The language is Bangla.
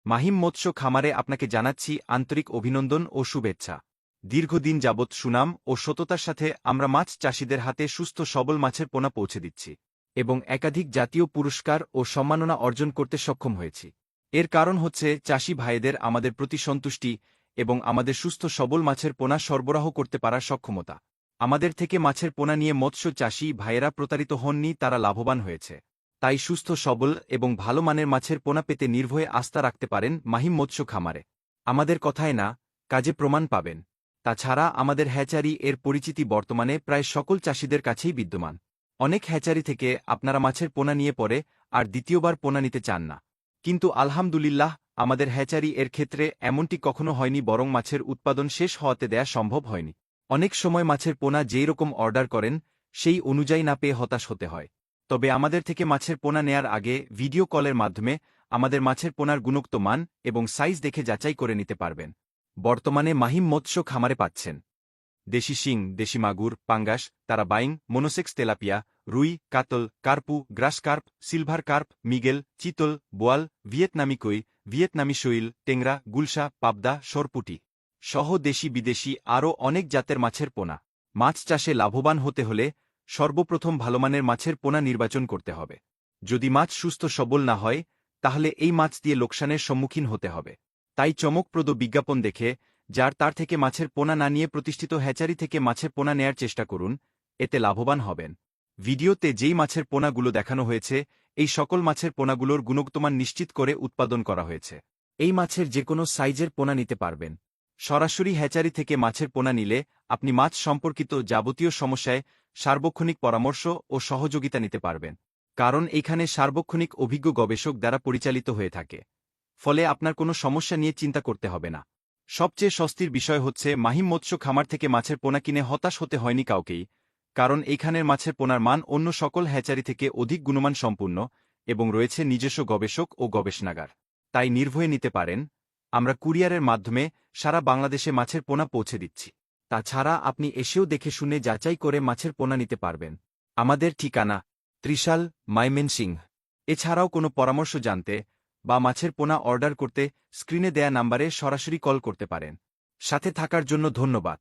মাহিম মৎস্য খামারে আপনাকে জানাচ্ছি আন্তরিক অভিনন্দন ও শুভেচ্ছা। দীর্ঘদিন যাবৎ সুনাম ও সততার সাথে আমরা মাছ চাষিদের হাতে সুস্থ সবল মাছের পোনা পৌঁছে দিচ্ছি এবং একাধিক জাতীয় পুরস্কার ও সম্মাননা অর্জন করতে সক্ষম হয়েছি। এর কারণ হচ্ছে চাষি ভাইদের আমাদের প্রতি সন্তুষ্টি এবং আমাদের সুস্থ সবল মাছের পোনা সরবরাহ করতে পারার সক্ষমতা। আমাদের থেকে মাছের পোনা নিয়ে মৎস্য চাষি ভাইয়েরা প্রতারিত হননি, তারা লাভবান হয়েছে। তাই সুস্থ সবল এবং ভালো মানের মাছের পোনা পেতে নির্ভয়ে আস্থা রাখতে পারেন মাহিম মৎস্য খামারে। আমাদের কথায় না, কাজে প্রমাণ পাবেন। তাছাড়া আমাদের হ্যাচারি এর পরিচিতি বর্তমানে প্রায় সকল চাষিদের কাছেই বিদ্যমান। অনেক হ্যাচারি থেকে আপনারা মাছের পোনা নিয়ে পরে আর দ্বিতীয়বার পোনা নিতে চান না, কিন্তু আলহামদুলিল্লাহ আমাদের হ্যাচারি এর ক্ষেত্রে এমনটি কখনো হয়নি, বরং মাছের উৎপাদন শেষ হওয়াতে দেয়া সম্ভব হয়নি। অনেক সময় মাছের পোনা যেই রকম অর্ডার করেন সেই অনুযায়ী না পেয়ে হতাশ হতে হয়। তবে আমাদের থেকে মাছের পোনা নেয়ার আগে ভিডিও কলের মাধ্যমে আমাদের মাছের পোনার গুণগত মান এবং সাইজ দেখে যাচাই করে নিতে পারবেন। বর্তমানে মাহিম মৎস্য খামারে পাচ্ছেন দেশি শিং, দেশি মাগুর, পাঙ্গাস, তারাবাইং, মোনোসেক্স তেলাপিয়া, রুই, কাতল, কার্পু, গ্রাস কার্প, সিলভার কার্প, মিগেল, চিতল, বোয়াল, ভিয়েতনামি কই, ভিয়েতনামি শৈল, টেংরা, গুলশা, পাবদা, সরপুটি সহ দেশি বিদেশি আরও অনেক জাতের মাছের পোনা। মাছ চাষে লাভবান হতে হলে সর্বপ্রথম ভালোমানের মাছের পোনা নির্বাচন করতে হবে। যদি মাছ সুস্থ সবল না হয় তাহলে এই মাছ দিয়ে লোকসানের সম্মুখীন হতে হবে। তাই চমকপ্রদ বিজ্ঞাপন দেখে যার তার থেকে মাছের পোনা না নিয়ে প্রতিষ্ঠিত হ্যাচারি থেকে মাছের পোনা নেয়ার চেষ্টা করুন, এতে লাভবান হবেন। ভিডিওতে যেই মাছের পোনাগুলো দেখানো হয়েছে এই সকল মাছের পোনাগুলোর গুণগতমান নিশ্চিত করে উৎপাদন করা হয়েছে। এই মাছের যে কোনো সাইজের পোনা নিতে পারবেন। সরাসরি হ্যাচারি থেকে মাছের পোনা নিলে আপনি মাছ সম্পর্কিত যাবতীয় সমস্যায় সার্বক্ষণিক পরামর্শ ও সহযোগিতা নিতে পারবেন, কারণ এইখানে সার্বক্ষণিক অভিজ্ঞ গবেষক দ্বারা পরিচালিত হয়ে থাকে। ফলে আপনার কোনো সমস্যা নিয়ে চিন্তা করতে হবে না। সবচেয়ে স্বস্তির বিষয় হচ্ছে মাহিম মৎস্য খামার থেকে মাছের পোনা কিনে হতাশ হতে হয়নি কাউকেই, কারণ এইখানের মাছের পোনার মান অন্য সকল হ্যাচারি থেকে অধিক গুণমান সম্পূর্ণ এবং রয়েছে নিজস্ব গবেষক ও গবেষণাগার। তাই নির্ভয়ে নিতে পারেন। আমরা কুরিয়ারের মাধ্যমে সারা বাংলাদেশে মাছের পোনা পৌঁছে দিচ্ছি। তাছাড়া আপনি এসেও দেখে শুনে যাচাই করে মাছের পোনা নিতে পারবেন। আমাদের ঠিকানা ত্রিশাল, ময়মনসিংহ। এছাড়াও কোনো পরামর্শ জানতে বা মাছের পোনা অর্ডার করতে স্ক্রিনে দেয়া নাম্বারে সরাসরি কল করতে পারেন। সাথে থাকার জন্য ধন্যবাদ।